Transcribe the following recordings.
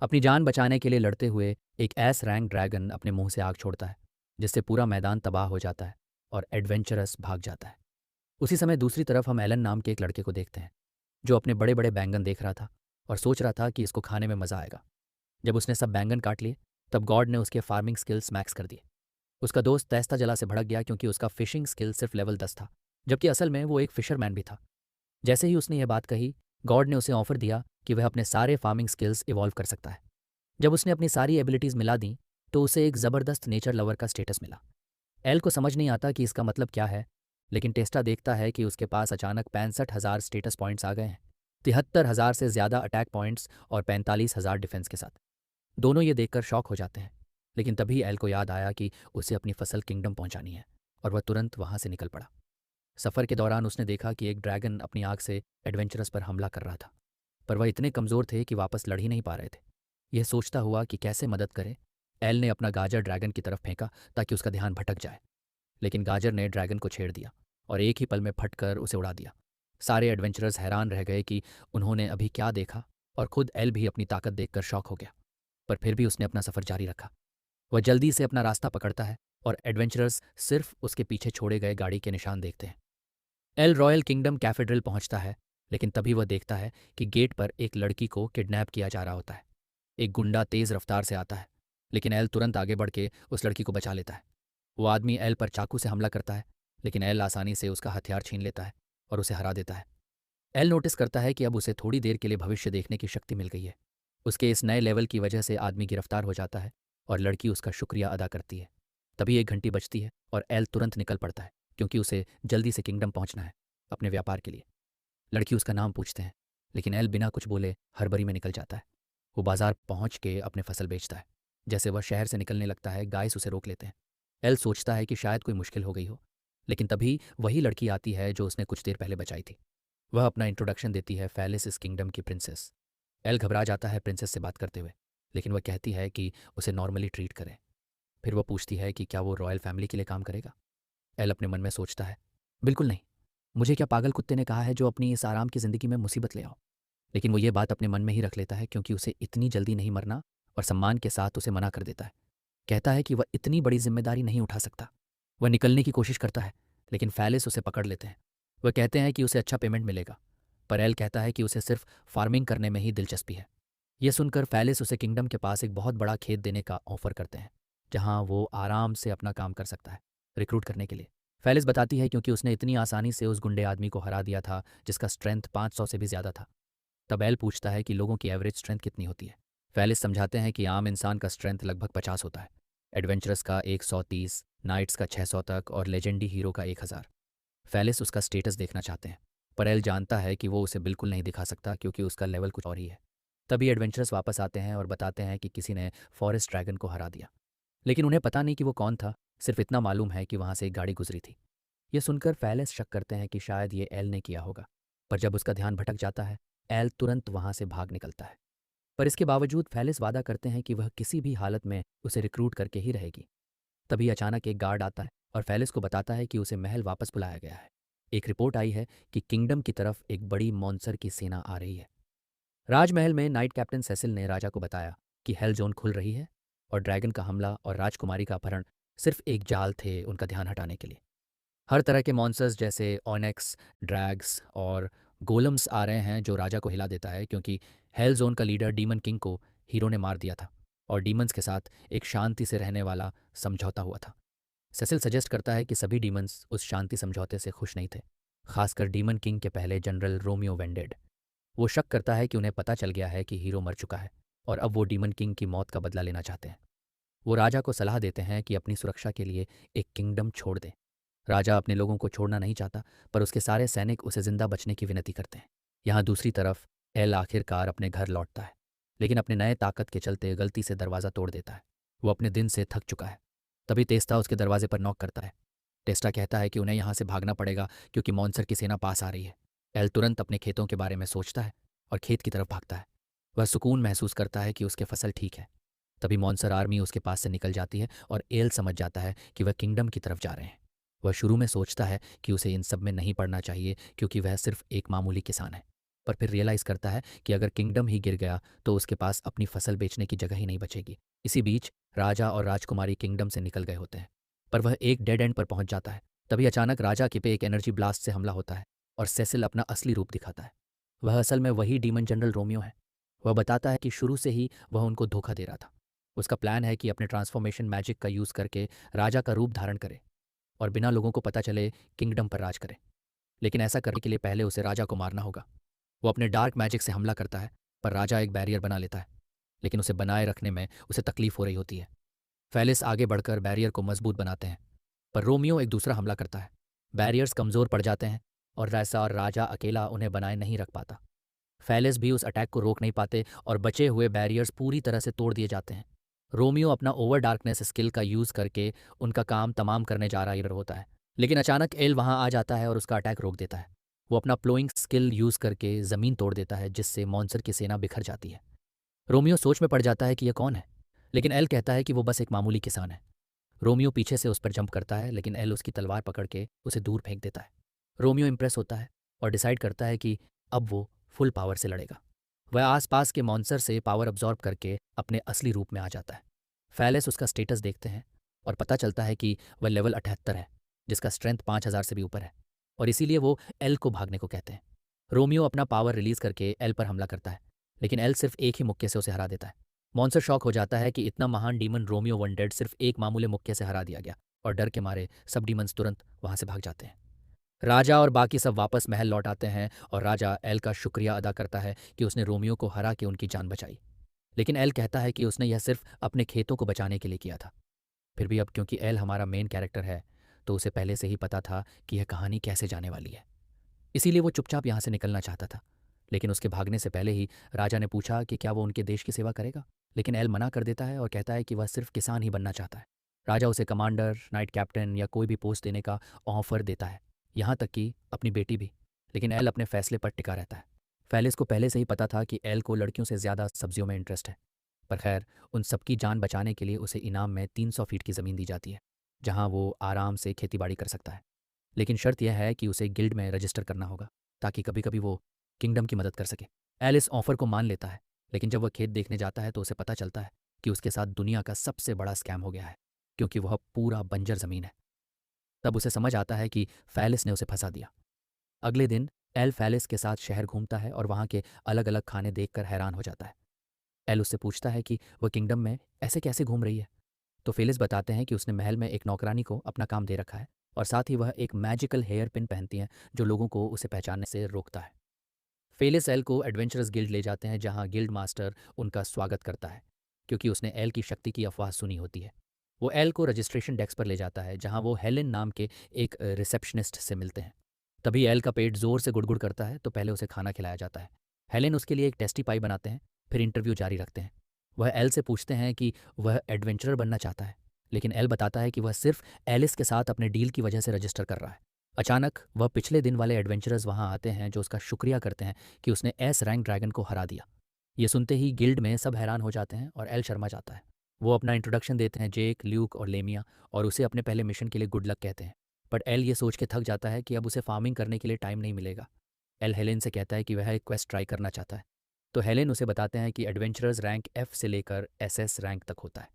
अपनी जान बचाने के लिए लड़ते हुए एक एस रैंक ड्रैगन अपने मुंह से आग छोड़ता है, जिससे पूरा मैदान तबाह हो जाता है और एडवेंचरस भाग जाता है। उसी समय दूसरी तरफ हम एलन नाम के एक लड़के को देखते हैं, जो अपने बड़े बड़े बैंगन देख रहा था और सोच रहा था कि इसको खाने में मज़ा आएगा। जब उसने सब बैंगन काट लिए, तब गॉड ने उसके फार्मिंग स्किल्स मैक्स कर दिए। उसका दोस्त तैस्ता जला से भड़क गया क्योंकि उसका फिशिंग स्किल सिर्फ लेवल 10 था, जबकि असल में वो एक फिशरमैन भी था। जैसे ही उसने यह बात कही, गॉड ने उसे ऑफर दिया कि वह अपने सारे फार्मिंग स्किल्स इवॉल्व कर सकता है। जब उसने अपनी सारी एबिलिटीज़ मिला दी, तो उसे एक ज़बरदस्त नेचर लवर का स्टेटस मिला। एल को समझ नहीं आता कि इसका मतलब क्या है, लेकिन टेस्टा देखता है कि उसके पास अचानक 65,000 स्टेटस पॉइंट्स आ गए हैं, 73,000 से ज़्यादा अटैक पॉइंट्स और 45,000 डिफेंस के साथ। दोनों ये देखकर शॉक हो जाते हैं, लेकिन तभी एल को याद आया कि उसे अपनी फसल किंगडम पहुंचानी है, और वह तुरंत वहां से निकल पड़ा। सफ़र के दौरान उसने देखा कि एक ड्रैगन अपनी आग से एडवेंचरस पर हमला कर रहा था, पर वह इतने कमज़ोर थे कि वापस लड़ ही नहीं पा रहे थे। यह सोचता हुआ कि कैसे मदद करे, एल ने अपना गाजर ड्रैगन की तरफ फेंका ताकि उसका ध्यान भटक जाए, लेकिन गाजर ने ड्रैगन को छेड़ दिया और एक ही पल में फटकर उसे उड़ा दिया। सारे एडवेंचरर्स हैरान रह गए कि उन्होंने अभी क्या देखा, और खुद एल भी अपनी ताकत देखकर शॉक हो गया, पर फिर भी उसने अपना सफ़र जारी रखा। वह जल्दी से अपना रास्ता पकड़ता है और एडवेंचरर्स सिर्फ उसके पीछे छोड़े गए गाड़ी के निशान देखते हैं। एल रॉयल किंगडम कैथेड्रल पहुंचता है, लेकिन तभी वह देखता है कि गेट पर एक लड़की को किडनैप किया जा रहा होता है। एक गुंडा तेज़ रफ्तार से आता है, लेकिन एल तुरंत आगे बढ़ के उस लड़की को बचा लेता है। वो आदमी एल पर चाकू से हमला करता है, लेकिन एल आसानी से उसका हथियार छीन लेता है और उसे हरा देता है। एल नोटिस करता है कि अब उसे थोड़ी देर के लिए भविष्य देखने की शक्ति मिल गई है। उसके इस नए लेवल की वजह से आदमी गिरफ्तार हो जाता है और लड़की उसका शुक्रिया अदा करती है। तभी एक घंटी बजती है और एल तुरंत निकल पड़ता है, क्योंकि उसे जल्दी से किंगडम पहुंचना है अपने व्यापार के लिए। लड़की उसका नाम पूछते हैं, लेकिन एल बिना कुछ बोले हड़बड़ी में निकल जाता है। वो बाजार पहुंच के अपने फसल बेचता है। जैसे वह शहर से निकलने लगता है, गाइस उसे रोक लेते हैं। एल सोचता है कि शायद कोई मुश्किल हो गई हो, लेकिन तभी वही लड़की आती है जो उसने कुछ देर पहले बचाई थी। वह अपना इंट्रोडक्शन देती है, फेलिस इस किंगडम की प्रिंसेस। एल घबरा जाता है प्रिंसेस से बात करते हुए, लेकिन वह कहती है कि उसे नॉर्मली ट्रीट करें। फिर वह पूछती है कि क्या वो रॉयल फैमिली के लिए काम करेगा। एल अपने मन में सोचता है, बिल्कुल नहीं। मुझे क्या पागल कुत्ते ने कहा है जो अपनी इस आराम की ज़िंदगी में मुसीबत ले आओ। लेकिन वो ये बात अपने मन में ही रख लेता है, क्योंकि उसे इतनी जल्दी नहीं मरना, और सम्मान के साथ उसे मना कर देता है। कहता है कि वह इतनी बड़ी जिम्मेदारी नहीं उठा सकता। वह निकलने की कोशिश करता है, लेकिन फैलिस उसे पकड़ लेते हैं। वह कहते हैं कि उसे अच्छा पेमेंट मिलेगा, पर एल कहता है कि उसे सिर्फ फार्मिंग करने में ही दिलचस्पी है। यह सुनकर फैलिस उसे किंगडम के पास एक बहुत बड़ा खेत देने का ऑफर करते हैं, जहां वो आराम से अपना काम कर सकता है रिक्रूट करने के लिए। फैलिस बताती है क्योंकि उसने इतनी आसानी से उस गुंडे आदमी को हरा दिया था जिसका स्ट्रेंथ 500 से भी ज़्यादा था। तब एल पूछता है कि लोगों की एवरेज स्ट्रेंथ कितनी होती है। फैलिस समझाते हैं कि आम इंसान का स्ट्रेंथ लगभग 50 होता है, एडवेंचरस का 130, नाइट्स का 600 तक, और लेजेंडी हीरो का 1000। फैलिस उसका स्टेटस देखना चाहते हैं, पर एल जानता है कि वो उसे बिल्कुल नहीं दिखा सकता क्योंकि उसका लेवल कुछ और ही है। तभी एडवेंचरस वापस आते हैं और बताते हैं कि किसी ने फॉरेस्ट ड्रैगन को हरा दिया, लेकिन उन्हें पता नहीं कि वो कौन था। सिर्फ इतना मालूम है कि वहाँ से एक गाड़ी गुजरी थी। ये सुनकर फैलिस शक करते हैं कि शायद ये एल ने किया होगा, पर जब उसका ध्यान भटक जाता है, एल तुरंत वहाँ से भाग निकलता है। पर इसके बावजूद फैलिस वादा करते हैं कि वह किसी भी हालत में उसे रिक्रूट करके ही रहेगी। तभी अचानक एक गार्ड आता है और फैलिस को बताता है कि उसे महल वापस बुलाया गया है। एक रिपोर्ट आई है कि किंगडम की तरफ एक बड़ी मॉन्सर की सेना आ रही है। राजमहल में नाइट कैप्टन सेसिल ने राजा को बताया कि हेल जोन खुल रही है, और ड्रैगन का हमला और राजकुमारी का अपहरण सिर्फ एक जाल थे उनका ध्यान हटाने के लिए। हर तरह के मॉन्स्टर्स जैसे ऑनेक्स, ड्रैग्स और गोलम्स आ रहे हैं, जो राजा को हिला देता है, क्योंकि हेल जोन का लीडर डीमन किंग को हीरो ने मार दिया था और डीमंस के साथ एक शांति से रहने वाला समझौता हुआ था। सेसिल सजेस्ट करता है कि सभी डीमंस उस शांति समझौते से खुश नहीं थे, खासकर डीमन किंग के पहले जनरल रोमियो वेंडेड। वो शक करता है कि उन्हें पता चल गया है कि हीरो मर चुका है और अब वो डीमन किंग की मौत का बदला लेना चाहते हैं। वो राजा को सलाह देते हैं कि अपनी सुरक्षा के लिए एक किंगडम छोड़ दें। राजा अपने लोगों को छोड़ना नहीं चाहता, पर उसके सारे सैनिक उसे जिंदा बचने की विनती करते हैं। यहाँ दूसरी तरफ एल आखिरकार अपने घर लौटता है, लेकिन अपने नए ताकत के चलते गलती से दरवाज़ा तोड़ देता है। वो अपने दिन से थक चुका है। तभी तेस्ता उसके दरवाजे पर नॉक करता है। टेस्टा कहता है कि उन्हें यहाँ से भागना पड़ेगा क्योंकि मॉन्सर की सेना पास आ रही है। एल तुरंत अपने खेतों के बारे में सोचता है और खेत की तरफ भागता है। वह सुकून महसूस करता है कि उसके फसल ठीक है। तभी मॉन्सर आर्मी उसके पास से निकल जाती है और एल समझ जाता है कि वह किंगडम की तरफ जा रहे हैं। वह शुरू में सोचता है कि उसे इन सब में नहीं पड़ना चाहिए क्योंकि वह सिर्फ एक मामूली किसान है, पर फिर रियलाइज़ करता है कि अगर किंगडम ही गिर गया तो उसके पास अपनी फसल बेचने की जगह ही नहीं बचेगी। इसी बीच राजा और राजकुमारी किंगडम से निकल गए होते हैं, पर वह एक डेड एंड पर पहुंच जाता है। तभी अचानक राजा के पे एक एनर्जी ब्लास्ट से हमला होता है और सेसिल अपना असली रूप दिखाता है। वह असल में वही डीमन जनरल रोमियो है। वह बताता है कि शुरू से ही वह उनको धोखा दे रहा था। उसका प्लान है कि अपने ट्रांसफॉर्मेशन मैजिक का यूज़ करके राजा का रूप धारण करे और बिना लोगों को पता चले किंगडम पर राज करे। लेकिन ऐसा करने के लिए पहले उसे राजा को मारना होगा। वो अपने डार्क मैजिक से हमला करता है, पर राजा एक बैरियर बना लेता है, लेकिन उसे बनाए रखने में उसे तकलीफ हो रही होती है। फेलिस आगे बढ़कर बैरियर को मजबूत बनाते हैं, पर रोमियो एक दूसरा हमला करता है। बैरियर्स कमज़ोर पड़ जाते हैं और वैसा और राजा अकेला उन्हें बनाए नहीं रख पाता। फेलिस भी उस अटैक को रोक नहीं पाते और बचे हुए बैरियर्स पूरी तरह से तोड़ दिए जाते हैं। रोमियो अपना ओवर डार्कनेस स्किल का यूज़ करके उनका काम तमाम करने जा रहा होता है, लेकिन अचानक एल वहाँ आ जाता है और उसका अटैक रोक देता है। वो अपना प्लोइंग स्किल यूज़ करके ज़मीन तोड़ देता है, जिससे मॉन्स्टर की सेना बिखर जाती है। रोमियो सोच में पड़ जाता है कि यह कौन है, लेकिन एल कहता है कि वो बस एक मामूली किसान है। रोमियो पीछे से उस पर जंप करता है, लेकिन एल उसकी तलवार पकड़ के उसे दूर फेंक देता है। रोमियो इम्प्रेस होता है और डिसाइड करता है कि अब वो फुल पावर से लड़ेगा। वह आसपास के मॉन्स्टर से पावर अब्जॉर्ब करके अपने असली रूप में आ जाता है। फेलिस उसका स्टेटस देखते हैं और पता चलता है कि वह लेवल 78 है, जिसका स्ट्रेंथ 5000 से भी ऊपर है, और इसीलिए वो एल को भागने को कहते हैं। रोमियो अपना पावर रिलीज करके एल पर हमला करता है, लेकिन एल सिर्फ एक ही मुक्के से उसे हरा देता है। मॉन्स्टर शॉक हो जाता है कि इतना महान डीमन रोमियो वनडेड सिर्फ एक मामूले मुक्के से हरा दिया गया, और डर के मारे सब डीमंस तुरंत वहां से भाग जाते हैं। राजा और बाकी सब वापस महल लौट आते हैं और राजा एल का शुक्रिया अदा करता है कि उसने रोमियो को हरा के उनकी जान बचाई। लेकिन एल कहता है कि उसने यह सिर्फ अपने खेतों को बचाने के लिए किया था। फिर भी अब क्योंकि एल हमारा मेन कैरेक्टर है, तो उसे पहले से ही पता था कि यह कहानी कैसे जाने वाली है। इसीलिए वो चुपचाप यहाँ से निकलना चाहता था। लेकिन उसके भागने से पहले ही राजा ने पूछा कि क्या वो उनके देश की सेवा करेगा, लेकिन एल मना कर देता है और कहता है कि वह सिर्फ किसान ही बनना चाहता है। राजा उसे कमांडर, नाइट कैप्टन या कोई भी पोस्ट देने का ऑफर देता है, यहाँ तक कि अपनी बेटी भी। लेकिन एल अपने फैसले पर टिका रहता है। फेलिस को पहले से ही पता था कि एल को लड़कियों से ज़्यादा सब्जियों में इंटरेस्ट है। पर खैर, उन सबकी जान बचाने के लिए उसे इनाम में 300 फीट की ज़मीन दी जाती है, जहाँ वो आराम से खेतीबाड़ी कर सकता है। लेकिन शर्त यह है कि उसे गिल्ड में रजिस्टर करना होगा, ताकि कभी कभी वो किंगडम की मदद कर सके। एलिस ऑफर को मान लेता है, लेकिन जब वह खेत देखने जाता है तो उसे पता चलता है कि उसके साथ दुनिया का सबसे बड़ा स्कैम हो गया है, क्योंकि वह पूरा बंजर ज़मीन है। तब उसे समझ आता है कि फेलिस ने उसे फंसा दिया। अगले दिन एल फेलिस के साथ शहर घूमता है और वहाँ के अलग अलग खाने देखकर हैरान हो जाता है। एल उससे पूछता है कि वह किंगडम में ऐसे कैसे घूम रही है। तो फेलिस बताते हैं कि उसने महल में एक नौकरानी को अपना काम दे रखा है, और साथ ही वह एक मैजिकल हेयर पिन पहनती हैं जो लोगों को उसे पहचानने से रोकता है। फेलिस एल को एडवेंचरस गिल्ड ले जाते हैं, जहां गिल्ड मास्टर उनका स्वागत करता है, क्योंकि उसने एल की शक्ति की अफवाह सुनी होती है। वो एल को रजिस्ट्रेशन डेस्क पर ले जाता है, जहां वो हेलेन नाम के एक रिसेप्शनिस्ट से मिलते हैं। तभी एल का पेट जोर से गुड़गुड़ करता है, तो पहले उसे खाना खिलाया जाता है। हेलेन उसके लिए एक टेस्टी पाई बनाते हैं, फिर इंटरव्यू जारी रखते हैं। वह एल से पूछते हैं कि वह एडवेंचरर बनना चाहता है, लेकिन एल बताता है कि वह सिर्फ एलिस के साथ अपने डील की वजह से रजिस्टर कर रहा है। अचानक वह पिछले दिन वाले एडवेंचरर्स वहां आते हैं, जो उसका शुक्रिया करते हैं कि उसने एस रैंक ड्रैगन को हरा दिया। ये सुनते ही गिल्ड में सब हैरान हो जाते हैं और एल शर्मा जाता है। वो अपना इंट्रोडक्शन देते हैं जेक, ल्यूक और लेमिया, और उसे अपने पहले मिशन के लिए गुड लक कहते हैं। बट एल ये सोच के थक जाता है कि अब उसे फार्मिंग करने के लिए टाइम नहीं मिलेगा। एल हेलेन से कहता है कि वह एक क्वेस्ट ट्राई करना चाहता है। तो हेलेन उसे बताते हैं कि एडवेंचरर्स रैंक एफ से लेकर एसएस रैंक तक होता है।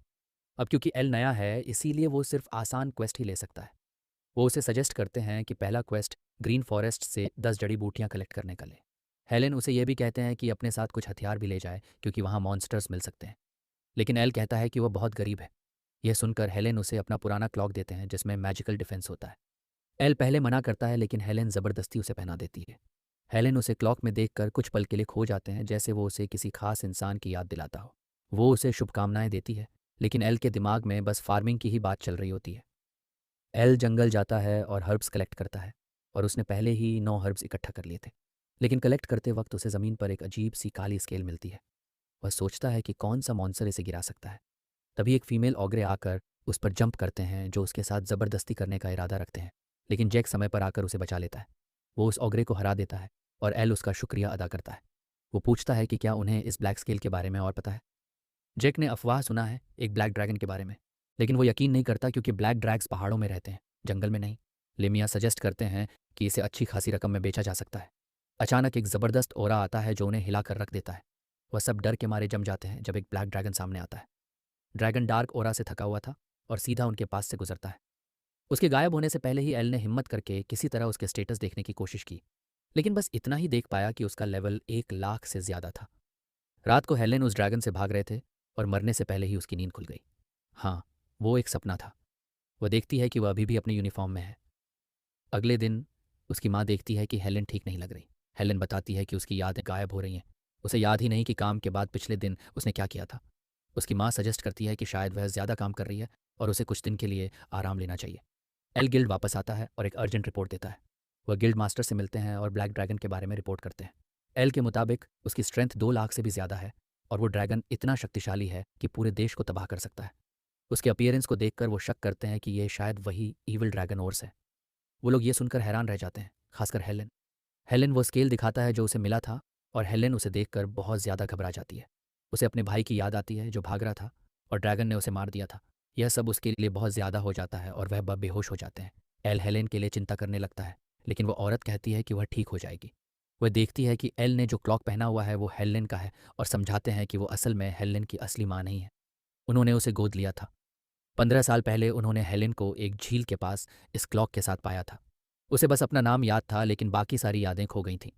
अब क्योंकि एल नया है, इसीलिए वो सिर्फ आसान क्वेस्ट ही ले सकता है। वो उसे सजेस्ट करते हैं कि पहला क्वेस्ट ग्रीन फॉरेस्ट से 10 जड़ी बूटियां कलेक्ट करने का ले। हेलेन उसे यह भी कहते हैं कि अपने साथ कुछ हथियार भी ले जाए, क्योंकि वहाँ मॉन्स्टर्स मिल सकते हैं। लेकिन एल कहता है कि वह बहुत गरीब है। यह सुनकर हेलेन उसे अपना पुराना क्लॉक देते हैं, जिसमें मैजिकल डिफेंस होता है। एल पहले मना करता है, लेकिन हेलेन ज़बरदस्ती उसे पहना देती है। हेलेन उसे क्लॉक में देखकर कुछ पल के लिए खो जाते हैं, जैसे वो उसे किसी खास इंसान की याद दिलाता हो। वो उसे शुभकामनाएं देती है, लेकिन एल के दिमाग में बस फार्मिंग की ही बात चल रही होती है। एल जंगल जाता है और हर्ब्स कलेक्ट करता है, और उसने पहले ही 9 हर्ब्स इकट्ठा कर लिए थे। लेकिन कलेक्ट करते वक्त उसे ज़मीन पर एक अजीब सी काली स्केल मिलती है। वह सोचता है कि कौन सा मॉन्स्टर इसे गिरा सकता है। तभी एक फीमेल ऑग्रे आकर उस पर जंप करते हैं, जो उसके साथ ज़बरदस्ती करने का इरादा रखते हैं। लेकिन जैक समय पर आकर उसे बचा लेता है। वो उस ऑग्रे को हरा देता है और एल उसका शुक्रिया अदा करता है। वो पूछता है कि क्या उन्हें इस ब्लैक स्केल के बारे में और पता है। जैक ने अफवाह सुना है एक ब्लैक ड्रैगन के बारे में, लेकिन वो यकीन नहीं करता, क्योंकि ब्लैक ड्रैग्स पहाड़ों में रहते हैं, जंगल में नहीं। लेमिया सजेस्ट करते हैं कि इसे अच्छी खासी रकम में बेचा जा सकता है। अचानक एक ज़बरदस्त ओरा आता है जो उन्हें हिलाकर रख देता है। वह सब डर के मारे जम जाते हैं जब एक ब्लैक ड्रैगन सामने आता है। ड्रैगन डार्क ओरा से थका हुआ था और सीधा उनके पास से गुजरता है। उसके गायब होने से पहले ही एल ने हिम्मत करके किसी तरह उसके स्टेटस देखने की कोशिश की, लेकिन बस इतना ही देख पाया कि उसका लेवल 1 लाख से ज़्यादा था। रात को हेलेन उस ड्रैगन से भाग रहे थे और मरने से पहले ही उसकी नींद खुल गई। हाँ, वो एक सपना था। वह देखती है कि वह अभी भी अपने यूनिफॉर्म में है। अगले दिन उसकी माँ देखती है कि हेलेन ठीक नहीं लग रही। हेलेन बताती है कि उसकी यादें गायब हो रही हैं। उसे याद ही नहीं कि काम के बाद पिछले दिन उसने क्या किया था। उसकी माँ सजेस्ट करती है कि शायद वह ज़्यादा काम कर रही है और उसे कुछ दिन के लिए आराम लेना चाहिए। एल गिल्ड वापस आता है और एक अर्जेंट रिपोर्ट देता है। वह गिल्ड मास्टर से मिलते हैं और ब्लैक ड्रैगन के बारे में रिपोर्ट करते हैं। एल के मुताबिक उसकी स्ट्रेंथ 2 लाख से भी ज़्यादा है और वो ड्रैगन इतना शक्तिशाली है कि पूरे देश को तबाह कर सकता है। उसके अपीयरेंस को देखकर वो शक करते हैं कि ये शायद वही ईविल ड्रैगन ओर्स है। वो लोग ये सुनकर हैरान रह जाते हैं, खासकर हेलेन। हेलेन वो स्केल दिखाता है जो उसे मिला था और हेलेन उसे देखकर बहुत ज़्यादा घबरा जाती है। उसे अपने भाई की याद आती है जो भाग रहा था और ड्रैगन ने उसे मार दिया था। यह सब उसके लिए बहुत ज़्यादा हो जाता है और वह बेहोश हो जाते हैं। एल हेलेन के लिए चिंता करने लगता है, लेकिन वो औरत कहती है कि वह ठीक हो जाएगी। वह देखती है कि एल ने जो क्लॉक पहना हुआ है वो हेलेन का है और समझाते हैं कि वो असल में हेलेन की असली माँ नहीं है। उन्होंने उसे गोद लिया था। 15 साल पहले उन्होंने हेलेन को एक झील के पास इस क्लॉक के साथ पाया था। उसे बस अपना नाम याद था, लेकिन बाकी सारी यादें खो गई थीं।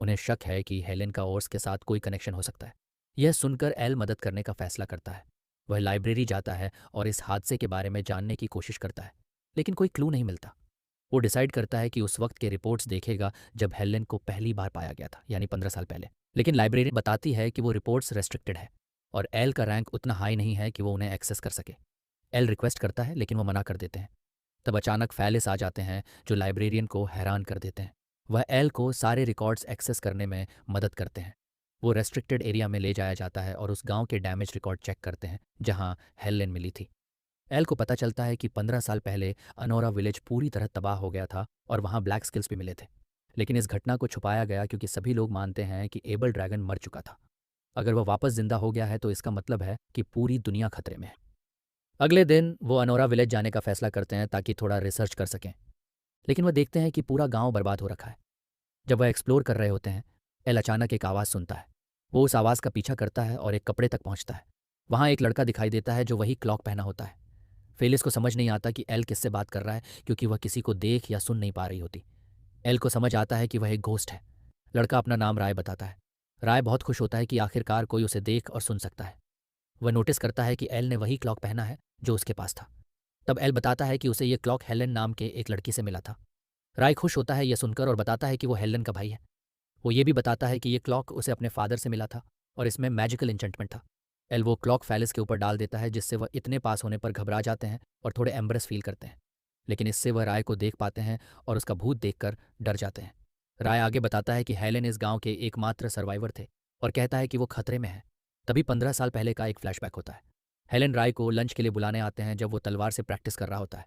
उन्हें शक है कि हेलेन का ओर्स के साथ कोई कनेक्शन हो सकता है। यह सुनकर एल मदद करने का फैसला करता है। वह लाइब्रेरी जाता है और इस हादसे के बारे में जानने की कोशिश करता है, लेकिन कोई क्लू नहीं मिलता। वो डिसाइड करता है कि उस वक्त के रिपोर्ट्स देखेगा जब हेलेन को पहली बार पाया गया था, यानी 15 साल पहले। लेकिन लाइब्रेरी बताती है कि वो रिपोर्ट्स रेस्ट्रिक्टेड है और एल का रैंक उतना हाई नहीं है कि वो उन्हें एक्सेस कर सके। एल रिक्वेस्ट करता है लेकिन वो मना कर देते हैं। तब अचानक फैलिस आ जाते हैं जो लाइब्रेरियन को हैरान कर देते हैं। वह एल को सारे रिकॉर्ड्स एक्सेस करने में मदद करते हैं। वो रेस्ट्रिक्टेड एरिया में ले जाया जाता है और उस गांव के डैमेज रिकॉर्ड चेक करते हैं जहां हेलेन मिली थी। एल को पता चलता है कि 15 साल पहले अनोरा विलेज पूरी तरह तबाह हो गया था और वहां ब्लैक स्किल्स भी मिले थे। लेकिन इस घटना को छुपाया गया क्योंकि सभी लोग मानते हैं कि एबल ड्रैगन मर चुका था। अगर वह वापस जिंदा हो गया है तो इसका मतलब है कि पूरी दुनिया खतरे में है। अगले दिन वो अनोरा विलेज जाने का फैसला करते हैं ताकि थोड़ा रिसर्च कर सकें, लेकिन वह देखते हैं कि पूरा गांव बर्बाद हो रखा है। जब वह एक्सप्लोर कर रहे होते हैं, एल अचानक एक आवाज़ सुनता है। वो उस आवाज़ का पीछा करता है और एक कपड़े तक पहुंचता है। वहां एक लड़का दिखाई देता है जो वही क्लॉक पहना होता है। फेलिस को समझ नहीं आता कि एल किससे बात कर रहा है क्योंकि वह किसी को देख या सुन नहीं पा रही होती। एल को समझ आता है कि वह एक घोस्ट है। लड़का अपना नाम राय बताता है। राय बहुत खुश होता है कि आखिरकार कोई उसे देख और सुन सकता है। वह नोटिस करता है कि एल ने वही क्लॉक पहना है जो उसके पास था। तब एल बताता है कि उसे यह क्लॉक हेलेन नाम के एक लड़की से मिला था। राय खुश होता है यह सुनकर और बताता है कि वो हेलेन का भाई है। वो ये भी बताता है कि ये क्लॉक उसे अपने फादर से मिला था और इसमें मैजिकल इंचेंटमेंट था। एल वो क्लॉक फैलिस के ऊपर डाल देता है जिससे वह इतने पास होने पर घबरा जाते हैं और थोड़े एम्बरेस फील करते हैं। लेकिन इससे वह राय को देख पाते हैं और उसका भूत देखकर डर जाते हैं। राय आगे बताता है कि हेलेन इस गांव के एकमात्र सर्वाइवर थे और कहता है कि वो खतरे में है। तभी 15 साल पहले का एक फ्लैशबैक होता है। हेलेन राय को लंच के लिए बुलाने आते हैं जब वो तलवार से प्रैक्टिस कर रहा होता है,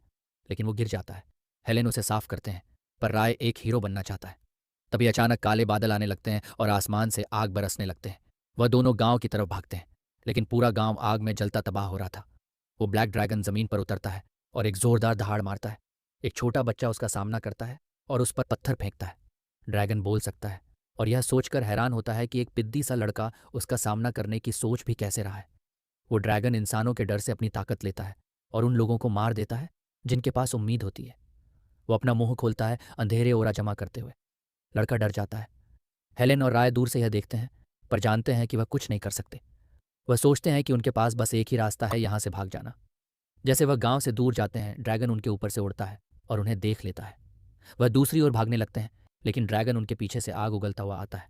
लेकिन वो गिर जाता है। हेलेन उसे साफ करते हैं, पर राय एक हीरो बनना चाहता है। तभी अचानक काले बादल आने लगते हैं और आसमान से आग बरसने लगते हैं। वह दोनों गांव की तरफ भागते हैं, लेकिन पूरा गांव आग में जलता तबाह हो रहा था। वो ब्लैक ड्रैगन जमीन पर उतरता है और एक जोरदार दहाड़ मारता है। एक छोटा बच्चा उसका सामना करता है और उस पर पत्थर फेंकता है। ड्रैगन बोल सकता है और यह सोचकर हैरान होता है कि एक पिद्दी सा लड़का उसका सामना करने की सोच भी कैसे रहा है। वो ड्रैगन इंसानों के डर से अपनी ताकत लेता है और उन लोगों को मार देता है जिनके पास उम्मीद होती है। वो अपना मुंह खोलता है अंधेरे ओरा जमा करते हुए। लड़का डर जाता है। हेलेन और राय दूर से यह देखते हैं, पर जानते हैं कि वह कुछ नहीं कर सकते। वह सोचते हैं कि उनके पास बस एक ही रास्ता है, यहाँ से भाग जाना। जैसे वह गांव से दूर जाते हैं, ड्रैगन उनके ऊपर से उड़ता है और उन्हें देख लेता है। वह दूसरी ओर भागने लगते हैं, लेकिन ड्रैगन उनके पीछे से आग उगलता हुआ आता है।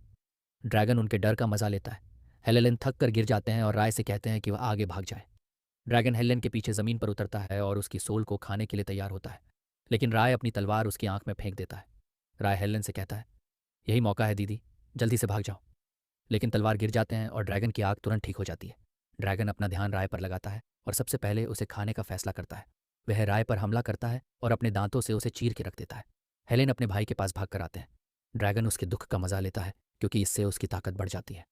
ड्रैगन उनके डर का मजा लेता है। हेलेन थक कर गिर जाते हैं और राय से कहते हैं कि वह आगे भाग जाए। ड्रैगन हेलेन के पीछे जमीन पर उतरता है और उसकी सोल को खाने के लिए तैयार होता है, लेकिन राय अपनी तलवार उसकी आंख में फेंक देता है। राय हेलेन से कहता है, यही मौका है दीदी, जल्दी से भाग जाओ। लेकिन तलवार गिर जाते हैं और ड्रैगन की आग तुरंत ठीक हो जाती है। ड्रैगन अपना ध्यान राय पर लगाता है और सबसे पहले उसे खाने का फैसला करता है। वह राय पर हमला करता है और अपने दांतों से उसे चीर के रख देता है। हेलेन अपने भाई के पास भाग कर आते हैं। ड्रैगन उसके दुख का मजा लेता है क्योंकि इससे उसकी ताकत बढ़ जाती है।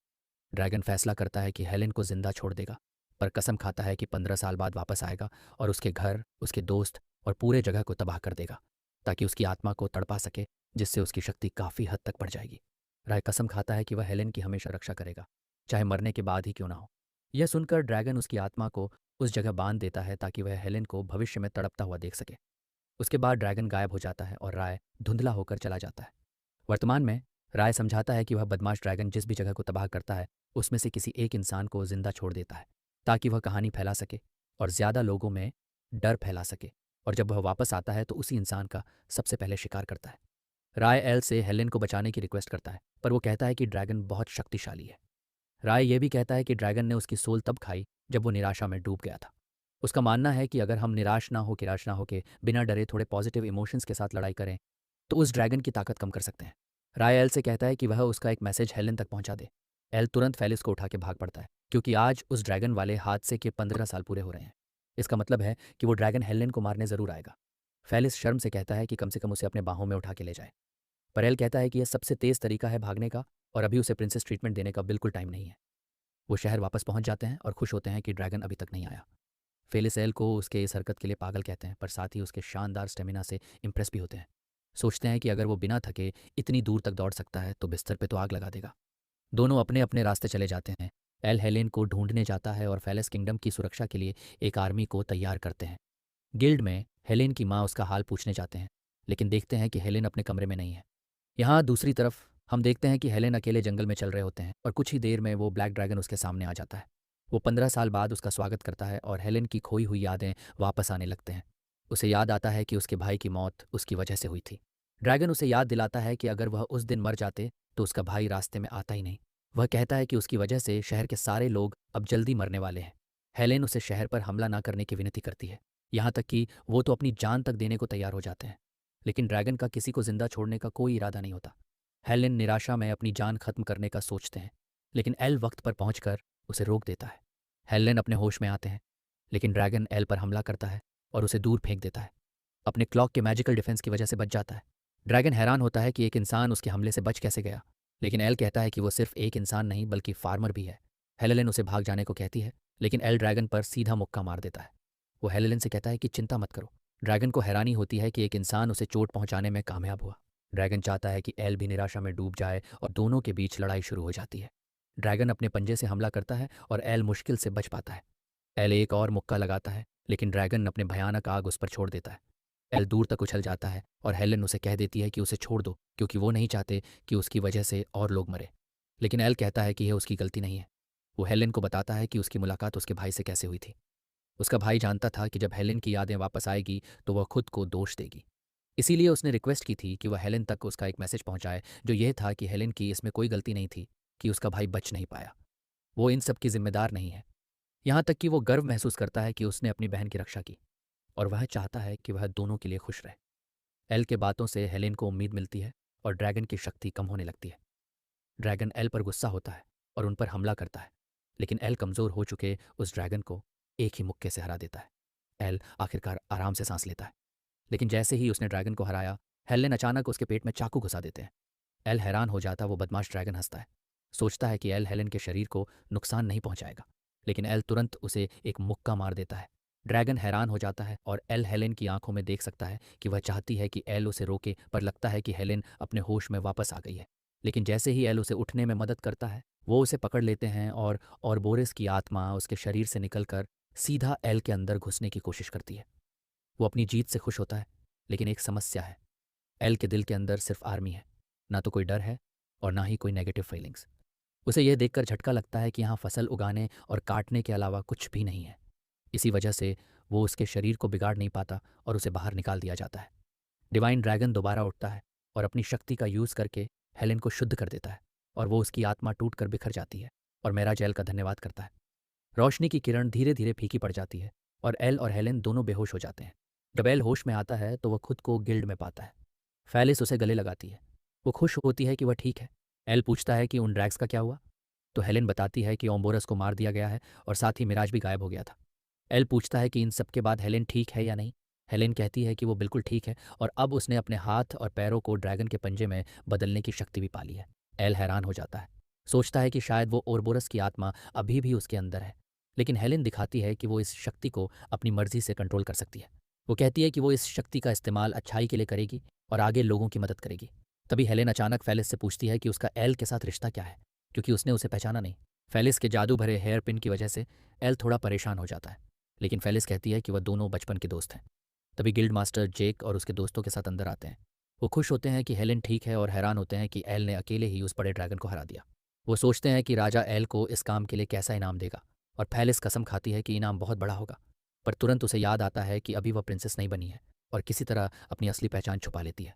ड्रैगन फैसला करता है कि हेलेन को जिंदा छोड़ देगा, पर कसम खाता है कि 15 साल बाद वापस आएगा और उसके घर, उसके दोस्त और पूरे जगह को तबाह कर देगा ताकि उसकी आत्मा को तड़पा सके, जिससे उसकी शक्ति काफ़ी हद तक बढ़ जाएगी। राय कसम खाता है कि वह हेलेन की हमेशा रक्षा करेगा, चाहे मरने के बाद ही क्यों ना हो। यह सुनकर ड्रैगन उसकी आत्मा को उस जगह बांध देता है ताकि वह हेलेन को भविष्य में तड़पता हुआ देख सके। उसके बाद ड्रैगन गायब हो जाता है और राय धुंधला होकर चला जाता है। वर्तमान में राय समझाता है कि वह बदमाश ड्रैगन जिस भी जगह को तबाह करता है उसमें से किसी एक इंसान को जिंदा छोड़ देता है ताकि वह कहानी फैला सके और ज़्यादा लोगों में डर फैला सके, और जब वह वापस आता है तो उसी इंसान का सबसे पहले शिकार करता है। राय एल से हेलेन को बचाने की रिक्वेस्ट करता है पर वो कहता है कि ड्रैगन बहुत शक्तिशाली है। राय यह भी कहता है कि ड्रैगन ने उसकी सोल तब खाई जब वो निराशा में डूब गया था। उसका मानना है कि अगर हम निराश ना हो के बिना डरे थोड़े पॉजिटिव इमोशंस के साथ लड़ाई करें तो उस ड्रैगन की ताकत कम कर सकते हैं। राय एल से कहता है कि वह उसका एक मैसेज हेलेन तक पहुंचा दे। एल तुरंत फेलिस को उठा के भाग पड़ता है क्योंकि आज उस ड्रैगन वाले हादसे के 15 साल पूरे हो रहे हैं। इसका मतलब है कि वो ड्रैगन हेलेन को मारने जरूर आएगा। फेलिस शर्म से कहता है कि कम से कम उसे अपने बाहों में उठा के ले जाए, पर एल कहता है कि यह सबसे तेज तरीका है भागने का और अभी उसे प्रिंसेस ट्रीटमेंट देने का बिल्कुल टाइम नहीं है। वो शहर वापस पहुंच जाते हैं और खुश होते हैं कि ड्रैगन अभी तक नहीं आया। फेलिस एल को उसके इस हरकत के लिए पागल कहते हैं पर साथ ही उसके शानदार स्टेमिना से इम्प्रेस भी होते हैं। सोचते हैं कि अगर वो बिना थके इतनी दूर तक दौड़ सकता है तो बिस्तर पे तो आग लगा देगा। दोनों अपने अपने रास्ते चले जाते हैं। एल हेलेन को ढूंढने जाता है और फेलिस किंगडम की सुरक्षा के लिए एक आर्मी को तैयार करते हैं। गिल्ड में हेलेन की माँ उसका हाल पूछने जाते हैं लेकिन देखते हैं कि हेलेन अपने कमरे में नहीं है। यहाँ दूसरी तरफ हम देखते हैं कि हेलेन अकेले जंगल में चल रहे होते हैं और कुछ ही देर में वो ब्लैक ड्रैगन उसके सामने आ जाता है। वो 15 साल बाद उसका स्वागत करता है और हेलेन की खोई हुई यादें वापस आने लगते हैं। उसे याद आता है कि उसके भाई की मौत उसकी वजह से हुई थी। ड्रैगन उसे याद दिलाता है कि अगर वह उस दिन मर जाते तो उसका भाई रास्ते में आता ही नहीं। वह कहता है कि उसकी वजह से शहर के सारे लोग अब जल्दी मरने वाले हैं। हेलेन उसे शहर पर हमला ना करने की विनती करती है, यहाँ तक कि वो तो अपनी जान तक देने को तैयार हो जाते हैं। लेकिन ड्रैगन का किसी को जिंदा छोड़ने का कोई इरादा नहीं होता। हेलेन निराशा में अपनी जान खत्म करने का सोचते हैं लेकिन एल वक्त पर पहुंचकर उसे रोक देता है। हेलेन अपने होश में आते हैं लेकिन ड्रैगन एल पर हमला करता है और उसे दूर फेंक देता है। अपने क्लॉक के मैजिकल डिफेंस की वजह से बच जाता है। ड्रैगन हैरान होता है कि एक इंसान उसके हमले से बच कैसे गया, लेकिन एल कहता है कि वो सिर्फ एक इंसान नहीं बल्कि फार्मर भी है। हेलेन उसे भाग जाने को कहती है लेकिन एल ड्रैगन पर सीधा मुक्का मार देता है। वो हेलेन से कहता है कि चिंता मत करो। ड्रैगन को हैरानी होती है कि एक इंसान उसे चोट पहुंचाने में कामयाब हुआ। ड्रैगन चाहता है कि एल भी निराशा में डूब जाए और दोनों के बीच लड़ाई शुरू हो जाती है। ड्रैगन अपने पंजे से हमला करता है और एल मुश्किल से बच पाता है। एल एक और मुक्का लगाता है लेकिन ड्रैगन अपने भयानक आग उस पर छोड़ देता है। एल दूर तक उछल जाता है और हेलेन उसे कह देती है कि उसे छोड़ दो क्योंकि वो नहीं चाहते कि उसकी वजह से और लोग मरे। लेकिन एल कहता है कि यह उसकी गलती नहीं है। वो हेलेन को बताता है कि उसकी मुलाकात उसके भाई से कैसे हुई थी। उसका भाई जानता था कि जब हेलेन की यादें वापस आएगी तो वह खुद को दोष देगी। इसीलिए उसने रिक्वेस्ट की थी कि वह हेलेन तक उसका एक मैसेज पहुंचाए जो यह था कि हेलेन की इसमें कोई गलती नहीं थी कि उसका भाई बच नहीं पाया। वो इन सब की जिम्मेदार नहीं है। यहाँ तक कि वो गर्व महसूस करता है कि उसने अपनी बहन की रक्षा की और वह चाहता है कि वह दोनों के लिए खुश रहे। एल के बातों से हेलेन को उम्मीद मिलती है और ड्रैगन की शक्ति कम होने लगती है। ड्रैगन एल पर गुस्सा होता है और उन पर हमला करता है लेकिन एल कमज़ोर हो चुके उस ड्रैगन को एक ही मुक्के से हरा देता है। एल आखिरकार आराम से सांस लेता है लेकिन जैसे ही उसने ड्रैगन को हराया हेलेन अचानक उसके पेट में चाकू घुसा देते हैं। एल हैरान हो जाता, वो बदमाश ड्रैगन हंसता है। सोचता है कि एल हेलेन के शरीर को नुकसान नहीं पहुंचाएगा लेकिन एल तुरंत उसे एक मुक्का मार देता है। ड्रैगन हैरान हो जाता है और एल हेलेन की आंखों में देख सकता है कि वह चाहती है कि एल उसे रोके पर लगता है कि हेलेन अपने होश में वापस आ गई है। लेकिन जैसे ही एल उसे उठने में मदद करता है वो उसे पकड़ लेते हैं और बोरिस की आत्मा उसके शरीर से निकलकर सीधा एल के अंदर घुसने की कोशिश करती है। वो अपनी जीत से खुश होता है लेकिन एक समस्या है। एल के दिल के अंदर सिर्फ आर्मी है, ना तो कोई डर है और ना ही कोई नेगेटिव फीलिंग्स। उसे यह देखकर झटका लगता है कि यहाँ फसल उगाने और काटने के अलावा कुछ भी नहीं है। इसी वजह से वो उसके शरीर को बिगाड़ नहीं पाता और उसे बाहर निकाल दिया जाता है। डिवाइन ड्रैगन दोबारा उठता है और अपनी शक्ति का यूज़ करके हेलेन को शुद्ध कर देता है और वो उसकी आत्मा टूट कर बिखर जाती है और मेराजेल का धन्यवाद करता है। रोशनी की किरण धीरे धीरे फीकी पड़ जाती है और एल और हेलेन दोनों बेहोश हो जाते हैं। जब एल होश में आता है तो वह खुद को गिल्ड में पाता है। फेलिस उसे गले लगाती है। वो खुश होती है कि वह ठीक है। एल पूछता है कि उन ड्रैग्स का क्या हुआ, तो हेलेन बताती है कि ओम्बोरस को मार दिया गया है और साथ ही मिराज भी गायब हो गया था। एल पूछता है कि इन सब के बाद हेलेन ठीक है या नहीं। हेलेन कहती है कि वो बिल्कुल ठीक है और अब उसने अपने हाथ और पैरों को ड्रैगन के पंजे में बदलने की शक्ति भी पाली है। एल हैरान हो जाता है, सोचता है कि शायद वो ओरबोरस की आत्मा अभी भी उसके अंदर है। लेकिन हेलेन दिखाती है कि वो इस शक्ति को अपनी मर्जी से कंट्रोल कर सकती है। वो कहती है कि वो इस शक्ति का इस्तेमाल अच्छाई के लिए करेगी और आगे लोगों की मदद करेगी। तभी हेलेन अचानक फेलिस से पूछती है कि उसका एल के साथ रिश्ता क्या है, क्योंकि उसने उसे पहचाना नहीं। फेलिस के जादू भरे हेयर पिन की वजह से एल थोड़ा परेशान हो जाता है, लेकिन फेलिस कहती है कि वह दोनों बचपन के दोस्त हैं। तभी गिल्ड मास्टर जेक और उसके दोस्तों के साथ अंदर आते हैं। वो खुश होते हैं कि हेलेन ठीक है और हैरान होते हैं कि एल ने अकेले ही उस बड़े ड्रैगन को हरा दिया। वो सोचते हैं कि राजा एल को इस काम के लिए कैसा इनाम देगा, और फेलिस कसम खाती है कि इनाम बहुत बड़ा होगा। पर तुरंत उसे याद आता है कि अभी वह प्रिंसेस नहीं बनी है, और किसी तरह अपनी असली पहचान छुपा लेती है।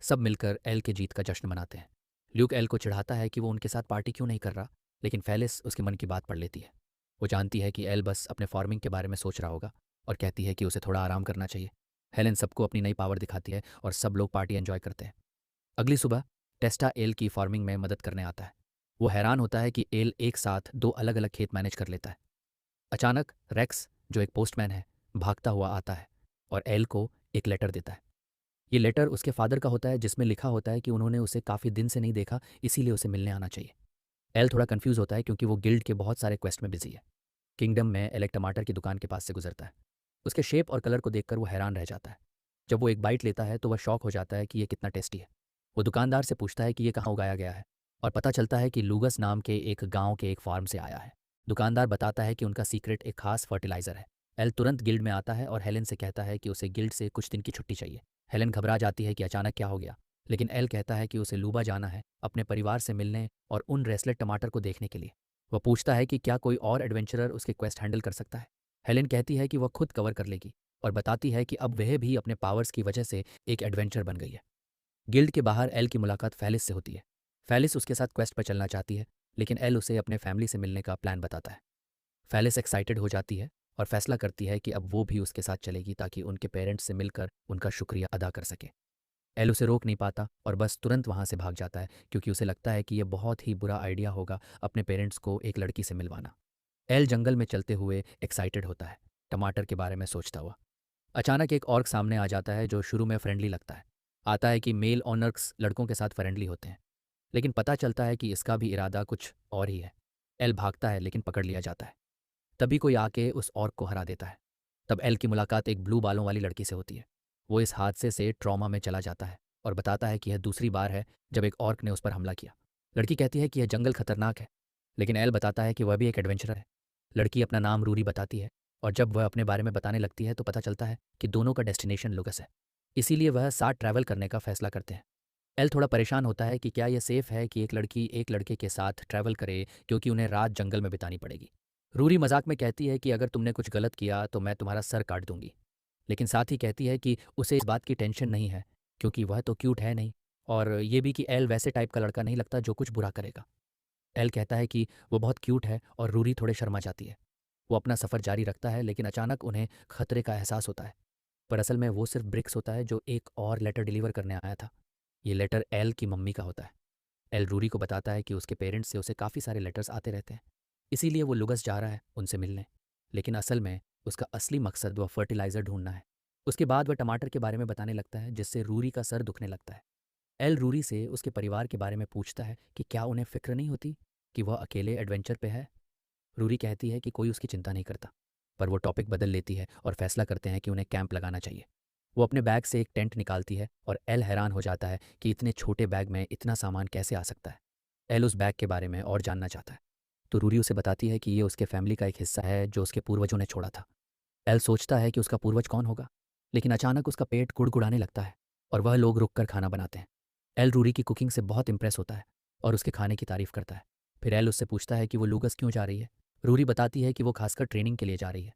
सब मिलकर एल के जीत का जश्न मनाते हैं। ल्यूक एल को चिढ़ाता है कि वो उनके साथ पार्टी क्यों नहीं कर रहा, लेकिन फेलिस उसके मन की बात पढ़ लेती है। वो जानती है कि एल बस अपने फार्मिंग के बारे में सोच रहा होगा, और कहती है कि उसे थोड़ा आराम करना चाहिए। हेलेन सबको अपनी नई पावर दिखाती है और सब लोग पार्टी एंजॉय करते हैं। अगली सुबह टेस्टा एल की फार्मिंग में मदद करने आता है। वो हैरान होता है कि एल एक साथ दो अलग अलग खेत मैनेज कर लेता है। अचानक रेक्स, जो एक पोस्टमैन है, भागता हुआ आता है और एल को एक लेटर देता है। ये लेटर उसके फादर का होता है, जिसमें लिखा होता है कि उन्होंने उसे काफ़ी दिन से नहीं देखा, इसीलिए उसे मिलने आना चाहिए। एल थोड़ा कंफ्यूज होता है क्योंकि वो गिल्ड के बहुत सारे क्वेस्ट में बिजी है। किंगडम में एल एक टमाटर की दुकान के पास से गुजरता है। उसके शेप और कलर को देखकर वो हैरान रह जाता है। जब वो एक बाइट लेता है तो वह शॉक हो जाता है कि ये कितना टेस्टी है। वो दुकानदार से पूछता है कि ये कहाँ उगाया गया है, और पता चलता है कि लूगस नाम के एक गांव के एक फार्म से आया है। दुकानदार बताता है कि उनका सीक्रेट एक खास फर्टिलाइजर है। एल तुरंत गिल्ड में आता है और हेलेन से कहता है कि उसे गिल्ड से कुछ दिन की छुट्टी चाहिए। हेलेन घबरा जाती है कि अचानक क्या हो गया, लेकिन एल कहता है कि उसे लूबा जाना है अपने परिवार से मिलने और उन रेसलेट टमाटर को देखने के लिए। वह पूछता है कि क्या कोई और एडवेंचरर उसके क्वेस्ट हैंडल कर सकता है। हेलेन कहती है कि वह खुद कवर कर लेगी, और बताती है कि अब वह भी अपने पावर्स की वजह से एक एडवेंचर बन गई है। गिल्ड के बाहर एल की मुलाकात फेलिस से होती है। फेलिस उसके साथ क्वेस्ट पर चलना चाहती है, लेकिन एल उसे अपने फैमिली से मिलने का प्लान बताता है। फेलिस एक्साइटेड हो जाती है और फैसला करती है कि अब वो भी उसके साथ चलेगी ताकि उनके पेरेंट्स से मिलकर उनका शुक्रिया अदा कर सके। एल उसे रोक नहीं पाता और बस तुरंत वहाँ से भाग जाता है, क्योंकि उसे लगता है कि यह बहुत ही बुरा आइडिया होगा अपने पेरेंट्स को एक लड़की से मिलवाना। एल जंगल में चलते हुए एक्साइटेड होता है, टमाटर के बारे में सोचता हुआ। अचानक एक ऑर्क सामने आ जाता है जो शुरू में फ्रेंडली लगता है। आता है कि मेल ऑनर्क्स लड़कों के साथ फ्रेंडली होते हैं, लेकिन पता चलता है कि इसका भी इरादा कुछ और ही है। एल भागता है लेकिन पकड़ लिया जाता है। तभी कोई आके उस ऑर्क को हरा देता है। तब एल की मुलाकात एक ब्लू बालों वाली लड़की से होती है। वो इस हादसे से ट्रॉमा में चला जाता है और बताता है कि यह दूसरी बार है जब एक ऑर्क ने उस पर हमला किया। लड़की कहती है कि यह जंगल खतरनाक है, लेकिन एल बताता है कि वह भी एक एडवेंचरर है। लड़की अपना नाम रूरी बताती है, और जब वह अपने बारे में बताने लगती है तो पता चलता है कि दोनों का डेस्टिनेशन लुगस है। इसीलिए वह साथ ट्रैवल करने का फैसला करते हैं। एल थोड़ा परेशान होता है कि क्या यह सेफ है कि एक लड़की एक लड़के के साथ ट्रैवल करे, क्योंकि उन्हें रात जंगल में बितानी पड़ेगी। रूरी मजाक में कहती है कि अगर तुमने कुछ गलत किया तो मैं तुम्हारा सर काट दूंगी, लेकिन साथ ही कहती है कि उसे इस बात की टेंशन नहीं है, क्योंकि वह तो क्यूट है नहीं, और ये भी कि एल वैसे टाइप का लड़का नहीं लगता जो कुछ बुरा करेगा। एल कहता है कि वो बहुत क्यूट है और रूरी थोड़े शर्मा जाती है। वो अपना सफ़र जारी रखता है, लेकिन अचानक उन्हें खतरे का एहसास होता है। पर असल में वो सिर्फ ब्रिक्स होता है जो एक और लेटर डिलीवर करने आया था। ये लेटर एल की मम्मी का होता है। एल रूरी को बताता है कि उसके पेरेंट्स से उसे काफ़ी सारे लेटर्स आते रहते हैं, इसीलिए वो लुगस जा रहा है उनसे मिलने। लेकिन असल में उसका असली मकसद वह फर्टिलाइज़र ढूंढना है। उसके बाद वह टमाटर के बारे में बताने लगता है, जिससे रूरी का सर दुखने लगता है। एल रूरी से उसके परिवार के बारे में पूछता है कि क्या उन्हें फिक्र नहीं होती कि वह अकेले एडवेंचर पे है। रूरी कहती है कि कोई उसकी चिंता नहीं करता, पर वो टॉपिक बदल लेती है और फैसला करते हैं कि उन्हें कैंप लगाना चाहिए। वो अपने बैग से एक टेंट निकालती है और एल हैरान हो जाता है कि इतने छोटे बैग में इतना सामान कैसे आ सकता है। एल उस बैग के बारे में और जानना चाहता है, तो रूरी उसे बताती है कि ये उसके फैमिली का एक हिस्सा है जो उसके पूर्वजों ने छोड़ा था। एल सोचता है कि उसका पूर्वज कौन होगा, लेकिन अचानक उसका पेट गुड़गुड़ाने लगता है और वह लोग रुककर खाना बनाते हैं। एल रूरी की कुकिंग से बहुत इंप्रेस होता है और उसके खाने की तारीफ करता है। फिर एल उससे पूछता है कि वो लूगस क्यों जा रही है। रूरी बताती है कि वो खासकर ट्रेनिंग के लिए जा रही है,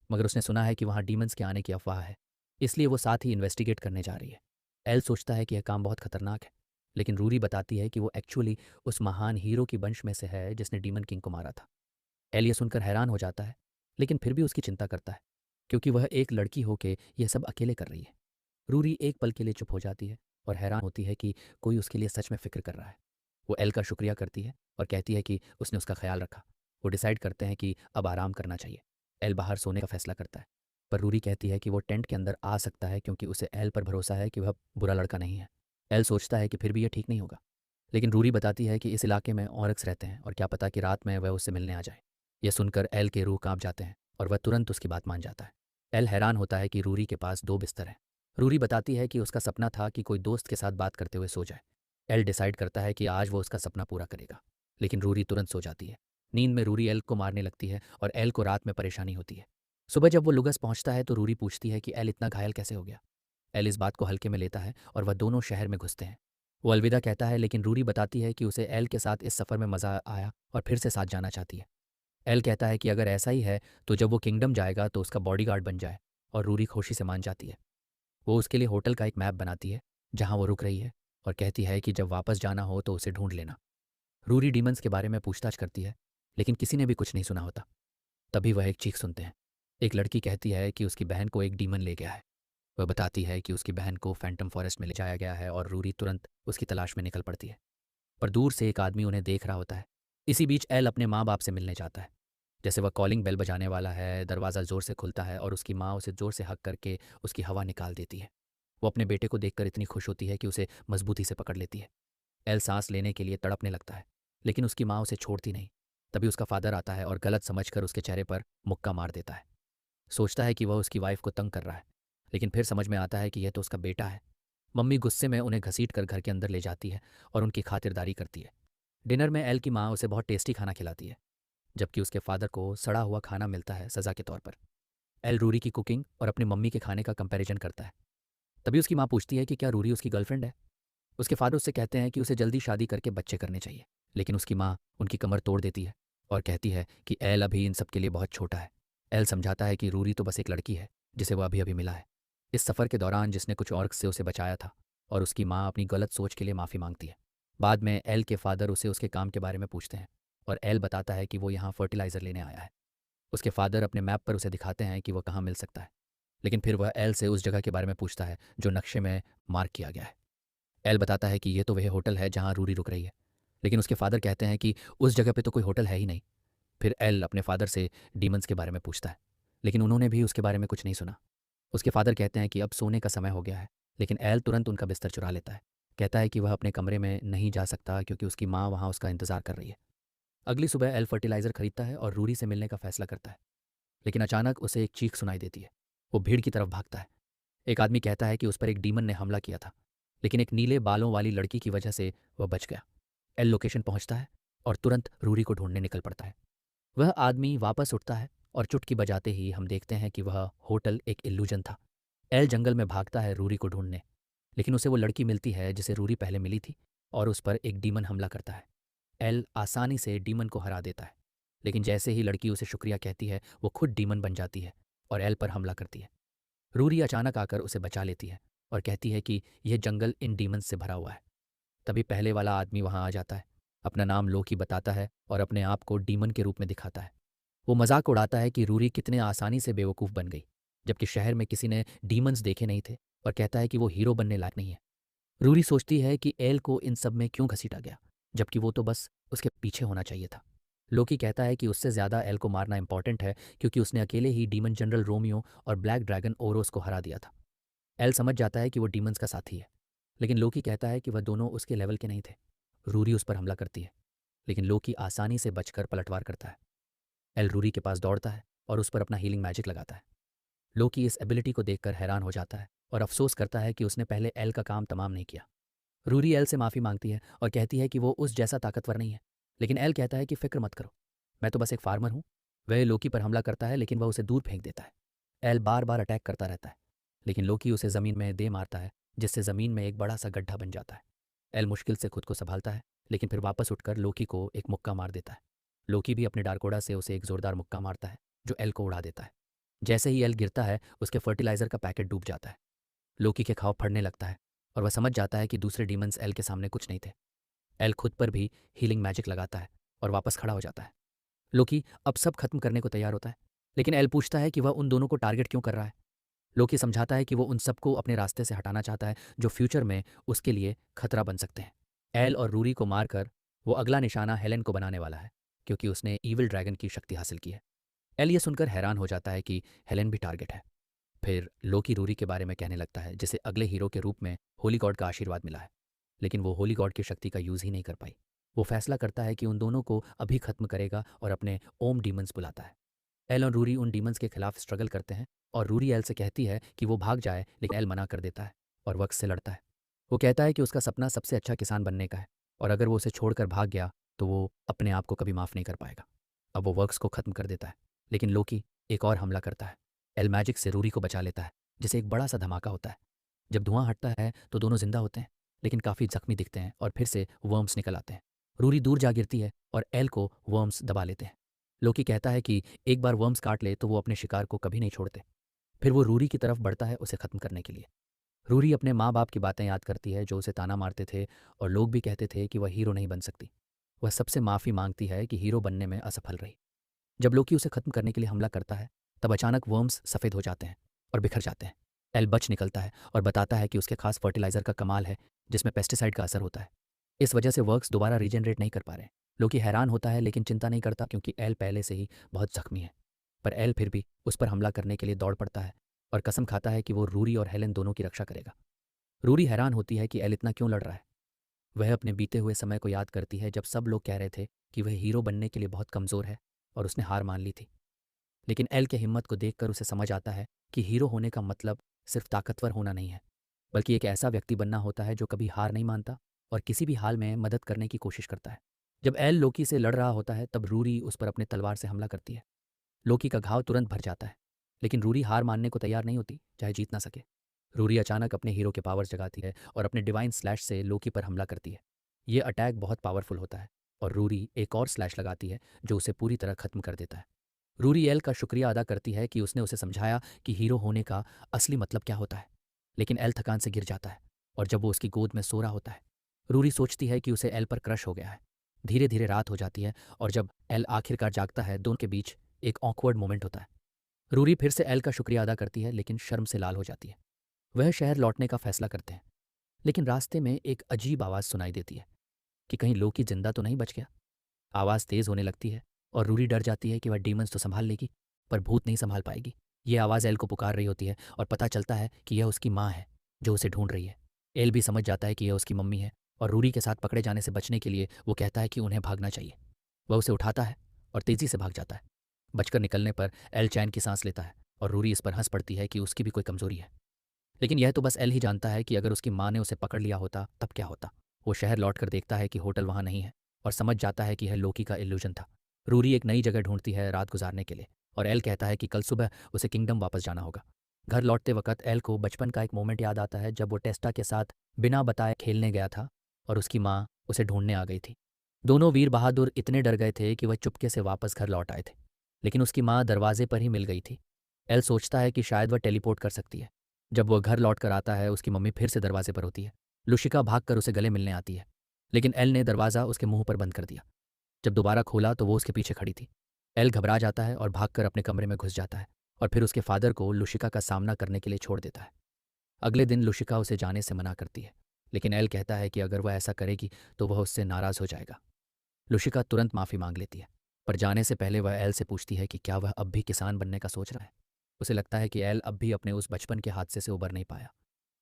मगर उसने सुना है कि वहाँ डीमंस के आने की अफवाह है, इसलिए वो साथ ही इन्वेस्टिगेट करने जा रही है। एल सोचता है कि यह काम बहुत खतरनाक है, लेकिन रूरी बताती है कि वो एक्चुअली उस महान हीरो की वंश में से है जिसने डीमन किंग को मारा था। एल ये सुनकर हैरान हो जाता है, लेकिन फिर भी उसकी चिंता करता है, क्योंकि वह एक लड़की होके यह सब अकेले कर रही है। रूरी एक पल के लिए चुप हो जाती है और हैरान होती है कि कोई उसके लिए सच में फिक्र कर रहा है। वो एल का शुक्रिया करती है और कहती है कि उसने उसका ख्याल रखा। वो डिसाइड करते हैं कि अब आराम करना चाहिए। एल बाहर सोने का फैसला करता है, पर रूरी कहती है कि वो टेंट के अंदर आ सकता है क्योंकि उसे एल पर भरोसा है कि वह बुरा लड़का नहीं है। एल सोचता है कि फिर भी यह ठीक नहीं होगा, लेकिन रूरी बताती है कि इस इलाके में ऑरक्स रहते हैं और क्या पता कि रात में वह उससे मिलने आ जाए। यह सुनकर एल के रूह कांप जाते हैं और वह तुरंत उसकी बात मान जाता है। एल हैरान होता है कि रूरी के पास दो बिस्तर हैं। रूरी बताती है कि उसका सपना था कि कोई दोस्त के साथ बात करते हुए सो जाए, एल डिसाइड करता है कि आज वो उसका सपना पूरा करेगा, लेकिन रूरी तुरंत सो जाती है। नींद में रूरी एल को मारने लगती है और एल को रात में परेशानी होती है। सुबह जब वो लुगस पहुंचता है तो रूरी पूछती है कि एल इतना घायल कैसे हो गया। एल इस बात को हल्के में लेता है और वह दोनों शहर में घुसते हैं। वो अलविदा कहता है, लेकिन रूरी बताती है कि उसे एल के साथ इस सफ़र में मज़ा आया और फिर से साथ जाना चाहती है। एल कहता है कि अगर ऐसा ही है तो जब वो किंगडम जाएगा तो उसका बॉडीगार्ड बन जाए, और रूरी खुशी से मान जाती है। वो उसके लिए होटल का एक मैप बनाती है जहाँ वो रुक रही है, और कहती है कि जब वापस जाना हो तो उसे ढूंढ लेना। रूरी डीमंस के बारे में पूछताछ करती है, लेकिन किसी ने भी कुछ नहीं सुना होता। तभी वह एक चीख सुनते हैं। एक लड़की कहती है कि उसकी बहन को एक डीमन ले गया है। वह बताती है कि उसकी बहन को फैंटम फॉरेस्ट में ले जाया गया है, और रूरी तुरंत उसकी तलाश में निकल पड़ती है। पर दूर से एक आदमी उन्हें देख रहा होता है। इसी बीच एल अपने माँ बाप से मिलने जाता है। जैसे वह कॉलिंग बेल बजाने वाला है, दरवाज़ा ज़ोर से खुलता है और उसकी माँ उसे ज़ोर से हक करके उसकी हवा निकाल देती है। वो अपने बेटे को देखकर इतनी खुश होती है कि उसे मजबूती से पकड़ लेती है। एल सांस लेने के लिए तड़पने लगता है, लेकिन उसकी माँ उसे छोड़ती नहीं। तभी उसका फादर आता है और गलत समझकर उसके चेहरे पर मुक्का मार देता है। सोचता है कि वह उसकी वाइफ को तंग कर रहा है, लेकिन फिर समझ में आता है कि यह तो उसका बेटा है। मम्मी गुस्से में उन्हें घसीट कर घर के अंदर ले जाती है और उनकी खातिरदारी करती है। डिनर में एल की माँ उसे बहुत टेस्टी खाना खिलाती है, जबकि उसके फादर को सड़ा हुआ खाना मिलता है सज़ा के तौर पर। एल रूरी की कुकिंग और अपनी मम्मी के खाने का कंपैरिजन करता है। तभी उसकी माँ पूछती है कि क्या रूरी उसकी गर्लफ्रेंड है। उसके फादर उससे कहते हैं कि उसे जल्दी शादी करके बच्चे करने चाहिए, लेकिन उसकी माँ उनकी कमर तोड़ देती है और कहती है कि एल अभी इन सब के लिए बहुत छोटा है। एल समझाता है कि रूरी तो बस एक लड़की है जिसे वह अभी अभी मिला है, इस सफ़र के दौरान जिसने कुछ ऑर्क से उसे बचाया था, और उसकी माँ अपनी गलत सोच के लिए माफ़ी मांगती है। बाद में एल के फादर उसे उसके काम के बारे में पूछते हैं, और एल बताता है कि वो यहाँ फर्टिलाइज़र लेने आया है। उसके फादर अपने मैप पर उसे दिखाते हैं कि वह कहाँ मिल सकता है, लेकिन फिर वह एल से उस जगह के बारे में पूछता है जो नक्शे में मार्क किया गया है। एल बताता है कि ये तो वह होटल है जहाँ रूरी रुक रही है, लेकिन उसके फादर कहते हैं कि उस जगह पे तो कोई होटल है ही नहीं। फिर एल अपने फादर से डीमंस के बारे में पूछता है, लेकिन उन्होंने भी उसके बारे में कुछ नहीं सुना। उसके फादर कहते हैं कि अब सोने का समय हो गया है, लेकिन एल तुरंत उनका बिस्तर चुरा लेता है। कहता है कि वह अपने कमरे में नहीं जा सकता क्योंकि उसकी माँ वहाँ उसका इंतज़ार कर रही है। अगली सुबह एल फर्टिलाइज़र खरीदता है और रूरी से मिलने का फैसला करता है, लेकिन अचानक उसे एक चीख सुनाई देती है। वो भीड़ की तरफ भागता है। एक आदमी कहता है कि उस पर एक डीमन ने हमला किया था, लेकिन एक नीले बालों वाली लड़की की वजह से वह बच गया। एल लोकेशन पहुंचता है और तुरंत रूरी को ढूंढने निकल पड़ता है। वह आदमी वापस उठता है और चुटकी बजाते ही हम देखते हैं कि वह होटल एक इल्यूजन था। एल जंगल में भागता है रूरी को ढूंढने, लेकिन उसे वो लड़की मिलती है जिसे रूरी पहले मिली थी, और उस पर एक डीमन हमला करता है। एल आसानी से डीमन को हरा देता है, लेकिन जैसे ही लड़की उसे शुक्रिया कहती है वो खुद डीमन बन जाती है और एल पर हमला करती है। रूरी अचानक आकर उसे बचा लेती है और कहती है कि यह जंगल इन डीमंस से भरा हुआ है। तभी पहले वाला आदमी वहां आ जाता है, अपना नाम लोकी बताता है और अपने आप को डीमन के रूप में दिखाता है। वो मजाक उड़ाता है कि रूरी कितने आसानी से बेवकूफ़ बन गई, जबकि शहर में किसी ने डीमंस देखे नहीं थे, और कहता है कि वो हीरो बनने लायक नहीं है। रूरी सोचती है कि एल को इन सब में क्यों घसीटा गया, जबकि वो तो बस उसके पीछे होना चाहिए था। लोकी कहता है कि उससे ज़्यादा एल को मारना इंपॉर्टेंट है क्योंकि उसने अकेले ही डीमन जनरल रोमियो और ब्लैक ड्रैगन ओरोस को हरा दिया था। एल समझ जाता है कि वो डीमंस का साथी है, लेकिन लोकी कहता है कि वह दोनों उसके लेवल के नहीं थे। रूरी उस पर हमला करती है, लेकिन लोकी आसानी से बचकर पलटवार करता है। एल रूरी के पास दौड़ता है और उस पर अपना हीलिंग मैजिक लगाता है। लोकी इस एबिलिटी को देखकर हैरान हो जाता है और अफसोस करता है कि उसने पहले एल का काम तमाम नहीं किया। रूरी एल से माफ़ी मांगती है और कहती है कि वो उस जैसा ताकतवर नहीं है, लेकिन एल कहता है कि फ़िक्र मत करो, मैं तो बस एक फार्मर हूँ। वह लोकी पर हमला करता है, लेकिन वह उसे दूर फेंक देता है। एल बार बार अटैक करता रहता है, लेकिन लोकी उसे ज़मीन में दे मारता है, जिससे ज़मीन में एक बड़ा सा गड्ढा बन जाता है। एल मुश्किल से खुद को संभालता है, लेकिन फिर वापस उठकर लोकी को एक मुक्का मार देता है। लोकी भी अपने डारकोडा से उसे एक ज़ोरदार मुक्का मारता है, जो एल को उड़ा देता है। जैसे ही एल गिरता है, उसके फर्टिलाइज़र का पैकेट डूब जाता है। लोकी के घाव फड़ने लगता है और वह समझ जाता है कि दूसरे डीमंस एल के सामने कुछ नहीं थे। एल खुद पर भी हीलिंग मैजिक लगाता है और वापस खड़ा हो जाता है। लोकी अब सब खत्म करने को तैयार होता है, लेकिन एल पूछता है कि वह उन दोनों को टारगेट क्यों कर रहा है। लोकी समझाता है कि वो उन सबको अपने रास्ते से हटाना चाहता है जो फ्यूचर में उसके लिए खतरा बन सकते हैं। एल और रूरी को मारकर वो अगला निशाना हेलेन को बनाने वाला है, क्योंकि उसने ईविल ड्रैगन की शक्ति हासिल की है। एल ये सुनकर हैरान हो जाता है कि हेलेन भी टारगेट है। फिर लोकी रूरी के बारे में कहने लगता है, जिसे अगले हीरो के रूप में होली गॉड का आशीर्वाद मिला है, लेकिन वो होली गॉड की शक्ति का यूज़ ही नहीं कर पाई। वो फैसला करता है कि उन दोनों को अभी खत्म करेगा और अपने ओम डीमंस बुलाता है। एल और रूरी उन डीमंस के खिलाफ स्ट्रगल करते हैं और रूरी एल से कहती है कि वो भाग जाए, लेकिन एल मना कर देता है और वक्त से लड़ता है। वो कहता है कि उसका सपना सबसे अच्छा किसान बनने का है और अगर वो उसे छोड़कर भाग गया तो वो अपने आप को कभी माफ़ नहीं कर पाएगा। अब वो वर्क्स को ख़त्म कर देता है, लेकिन लोकी एक और हमला करता है। एल मैजिक से रूरी को बचा लेता है, जिसे एक बड़ा सा धमाका होता है। जब धुआं हटता है तो दोनों जिंदा होते हैं, लेकिन काफ़ी जख्मी दिखते हैं और फिर से वर्म्स निकल आते हैं। रूरी दूर जा गिरती है और एल को वर्म्स दबा लेते हैं। लोकी कहता है कि एक बार वर्म्स काट ले तो वो अपने शिकार को कभी नहीं छोड़ते। फिर वो रूरी की तरफ बढ़ता है उसे ख़त्म करने के लिए। रूरी अपने माँ बाप की बातें याद करती है जो उसे ताना मारते थे और लोग भी कहते थे कि वह हीरो नहीं बन सकती। वह सबसे माफ़ी मांगती है कि हीरो बनने में असफल रही। जब लोकी उसे खत्म करने के लिए हमला करता है तब अचानक वर्म्स सफ़ेद हो जाते हैं और बिखर जाते हैं। एल बच निकलता है और बताता है कि उसके खास फर्टिलाइज़र का कमाल है जिसमें पेस्टिसाइड का असर होता है। इस वजह से वर्क्स दोबारा रीजनरेट नहीं कर पा रहे। लोकी हैरान होता है लेकिन चिंता नहीं करता क्योंकि एल पहले से ही बहुत जख्मी है। पर एल फिर भी उस पर हमला करने के लिए दौड़ पड़ता है और कसम खाता है कि वो रूरी और हेलेन दोनों की रक्षा करेगा। रूरी हैरान होती है कि एल इतना क्यों लड़ रहा है। वह अपने बीते हुए समय को याद करती है जब सब लोग कह रहे थे कि वह हीरो बनने के लिए बहुत कमज़ोर है और उसने हार मान ली थी। लेकिन एल के हिम्मत को देखकर उसे समझ आता है कि हीरो होने का मतलब सिर्फ ताकतवर होना नहीं है, बल्कि एक ऐसा व्यक्ति बनना होता है जो कभी हार नहीं मानता और किसी भी हाल में मदद करने की कोशिश करता है। जब एल लोकी से लड़ रहा होता है तब रूरी उस पर अपने तलवार से हमला करती है। लोकी का घाव तुरंत भर जाता है, लेकिन रूरी हार मानने को तैयार नहीं होती, चाहे जीत ना सके। रूरी अचानक अपने हीरो के पावर्स जगाती है और अपने डिवाइन स्लैश से लोकी पर हमला करती है। ये अटैक बहुत पावरफुल होता है और रूरी एक और स्लैश लगाती है जो उसे पूरी तरह खत्म कर देता है। रूरी एल का शुक्रिया अदा करती है कि उसने उसे समझाया कि हीरो होने का असली मतलब क्या होता है। लेकिन एल थकान से गिर जाता है और जब वो उसकी गोद में सो रहा होता है, रूरी सोचती है कि उसे एल पर क्रश हो गया है। धीरे धीरे रात हो जाती है और जब एल आखिरकार जागता है दोनों के बीच एक ऑकवर्ड मोमेंट होता है। रूरी फिर से एल का शुक्रिया अदा करती है लेकिन शर्म से लाल हो जाती है। वह शहर लौटने का फैसला करते हैं, लेकिन रास्ते में एक अजीब आवाज़ सुनाई देती है कि कहीं लोकी जिंदा तो नहीं बच गया। आवाज़ तेज़ होने लगती है और रूरी डर जाती है कि वह डीमंस तो संभाल लेगी पर भूत नहीं संभाल पाएगी। ये आवाज़ एल को पुकार रही होती है और पता चलता है कि यह उसकी माँ है जो उसे ढूंढ रही है। एल भी समझ जाता है कि यह उसकी मम्मी है और रूरी के साथ पकड़े जाने से बचने के लिए वो कहता है कि उन्हें भागना चाहिए। वह उसे उठाता है और तेज़ी से भाग जाता है। बचकर निकलने पर एल चैन की सांस लेता है और रूरी इस पर हंस पड़ती है कि उसकी भी कोई कमज़ोरी है। लेकिन यह तो बस एल ही जानता है कि अगर उसकी माँ ने उसे पकड़ लिया होता तब क्या होता। वो शहर लौटकर देखता है कि होटल वहाँ नहीं है और समझ जाता है कि यह लोकी का इल्यूजन था। रूरी एक नई जगह ढूंढती है रात गुजारने के लिए और एल कहता है कि कल सुबह उसे किंगडम वापस जाना होगा। घर लौटते वक्त एल को बचपन का एक मोमेंट याद आता है जब वो टेस्टा के साथ बिना बताए खेलने गया था और उसकी माँ उसे ढूंढने आ गई थी। दोनों वीर बहादुर इतने डर गए थे कि वह चुपके से वापस घर लौट आए थे, लेकिन उसकी माँ दरवाजे पर ही मिल गई थी। एल सोचता है कि शायद वह टेलीपोर्ट कर सकती है। जब वह घर लौट कर आता है उसकी मम्मी फिर से दरवाजे पर होती है। लुशिका भागकर उसे गले मिलने आती है, लेकिन एल ने दरवाज़ा उसके मुंह पर बंद कर दिया। जब दोबारा खोला तो वो उसके पीछे खड़ी थी। एल घबरा जाता है और भागकर अपने कमरे में घुस जाता है और फिर उसके फादर को लुशिका का सामना करने के लिए छोड़ देता है। अगले दिन लुशिका उसे जाने से मना करती है, लेकिन एल कहता है कि अगर वह ऐसा करेगी तो वह उससे नाराज़ हो जाएगा। लुशिका तुरंत माफ़ी मांग लेती है, पर जाने से पहले वह एल से पूछती है कि क्या वह अब भी किसान बनने का सोच रहा है। उसे लगता है कि एल अब भी अपने उस बचपन के हादसे से उबर नहीं पाया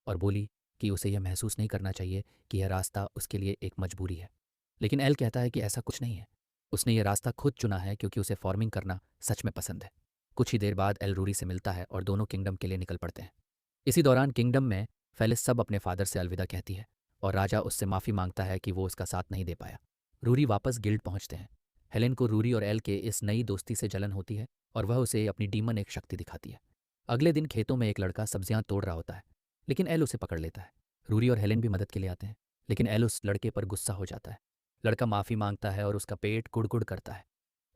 और बोली कि उसे यह महसूस नहीं करना चाहिए कि यह रास्ता उसके लिए एक मजबूरी है। लेकिन एल कहता है कि ऐसा कुछ नहीं है। उसने यह रास्ता खुद चुना है क्योंकि उसे फार्मिंग करना सच में पसंद है। कुछ ही देर बाद एल रूरी से मिलता है और दोनों किंगडम के लिए निकल पड़ते हैं। इसी दौरान किंगडम में फेलिस सब अपने फादर से अलविदा कहती है और राजा उससे माफ़ी मांगता है कि वो उसका साथ नहीं दे पाया। रूरी वापस गिल्ड पहुंचते हैं। हेलेन को रूरी और एल के इस नई दोस्ती से जलन होती है और वह उसे अपनी डीमन एक शक्ति दिखाती है। अगले दिन खेतों में एक लड़का सब्जियां तोड़ रहा होता है, लेकिन एल उसे पकड़ लेता है। रूरी और हेलेन भी मदद के लिए आते हैं, लेकिन एल उस लड़के पर गुस्सा हो जाता है। लड़का माफ़ी मांगता है और उसका पेट गुड़गुड़ करता है,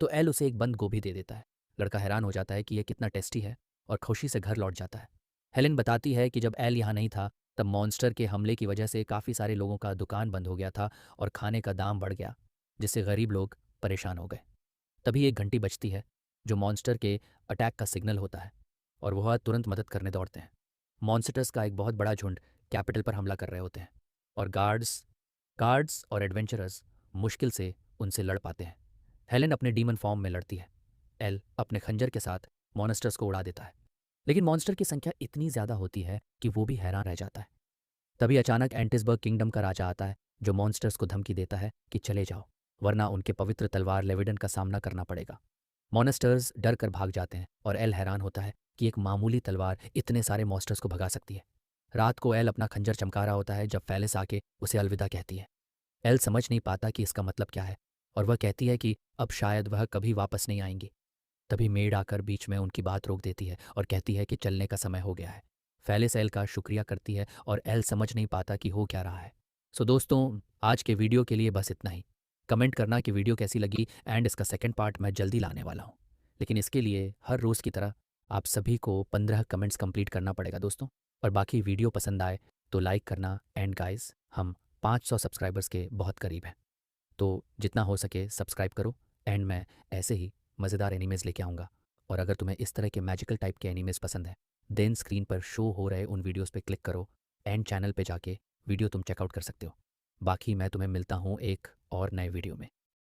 तो एल उसे एक बंद गोभी दे देता है। लड़का हैरान हो जाता है कि यह कितना टेस्टी है और खुशी से घर लौट जाता है। हेलेन बताती है कि जब एल यहाँ नहीं था तब मॉन्स्टर के हमले की वजह से काफ़ी सारे लोगों का दुकान बंद हो गया था और खाने का दाम बढ़ गया, जिससे गरीब लोग परेशान हो गए। तभी एक घंटी बजती है जो मॉन्स्टर के अटैक का सिग्नल होता है और वह तुरंत मदद करने दौड़ते हैं। मॉन्स्टर्स का एक बहुत बड़ा झुंड कैपिटल पर हमला कर रहे होते हैं और गार्ड्स और एडवेंचरर्स मुश्किल से उनसे लड़ पाते हैं। हेलेन अपने डीमन फॉर्म में लड़ती है। एल अपने खंजर के साथ मॉन्स्टर्स को उड़ा देता है, लेकिन मॉन्स्टर की संख्या इतनी ज़्यादा होती है कि वो भी हैरान रह जाता है। तभी अचानक एंटिसबर्ग किंगडम का राजा आता है जो मॉन्स्टर्स को धमकी देता है कि चले जाओ, वरना उनके पवित्र तलवार लेविडन का सामना करना पड़ेगा। मॉन्स्टर्स डर कर भाग जाते हैं और एल हैरान होता है कि एक मामूली तलवार इतने सारे मॉन्स्टर्स को भगा सकती है। रात को एल अपना खंजर चमका रहा होता है जब फेलिस आके उसे अलविदा कहती है। एल समझ नहीं पाता कि इसका मतलब क्या है और वह कहती है कि अब शायद वह कभी वापस नहीं आएंगी। तभी मेड आकर बीच में उनकी बात रोक देती है और कहती है कि चलने का समय हो गया है। फेलिस एल का शुक्रिया करती है और एल समझ नहीं पाता कि हो क्या रहा है। सो दोस्तों, आज के वीडियो के लिए बस इतना ही। कमेंट करना कि वीडियो कैसी लगी एंड इसका सेकंड पार्ट मैं जल्दी लाने वाला हूँ। लेकिन इसके लिए हर रोज़ की तरह आप सभी को 15 कमेंट्स कंप्लीट करना पड़ेगा दोस्तों। और बाकी वीडियो पसंद आए तो लाइक करना एंड गाइस, हम 500 सब्सक्राइबर्स के बहुत करीब हैं। तो जितना हो सके सब्सक्राइब करो एंड मैं ऐसे ही मज़ेदार एनिमेज़ लेके आऊँगा। और अगर तुम्हें इस तरह के मैजिकल टाइप के एनिमेज़ पसंद है देन स्क्रीन पर शो हो रहे उन वीडियोस पे क्लिक करो एंड चैनल पे जाके वीडियो तुम चेकआउट कर सकते हो। बाकी मैं तुम्हें मिलता हूँ एक और नए वीडियो में।